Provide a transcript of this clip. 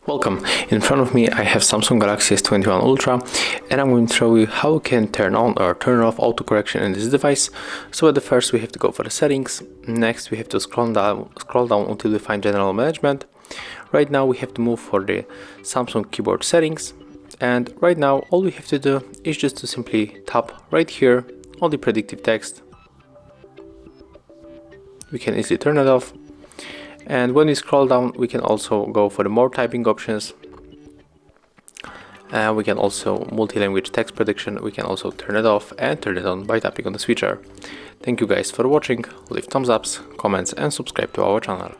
Welcome. In front of me I have Samsung Galaxy S21 Ultra, and I'm going to show you how we can turn on or turn off autocorrection in this device. So at the first we have to go for the settings. Next we have to scroll down until we find general management. Right now we have to move for the Samsung keyboard settings, and right now all we have to do is just to simply tap right here on the predictive text. We can easily turn it off. And when we scroll down, we can also go for the more typing options. We can also multi-language text prediction. We can also turn it off and turn it on by tapping on the switcher. Thank you guys for watching. Leave thumbs ups, comments and subscribe to our channel.